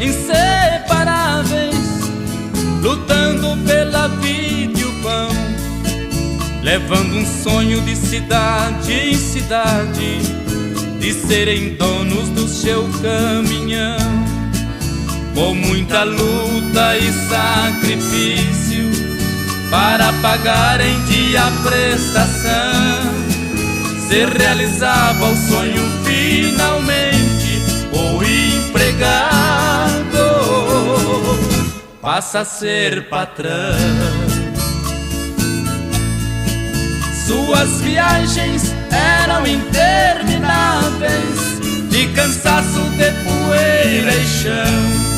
inseparáveis, lutando pela vida e o pão, levando um sonho de cidade em cidade, de serem donos do seu caminhão. Com muita luta e sacrifício para pagar em dia a prestação, se realizava o sonho finalmente. O empregado passa a ser patrão. Suas viagens eram intermináveis, de cansaço, de poeira e chão.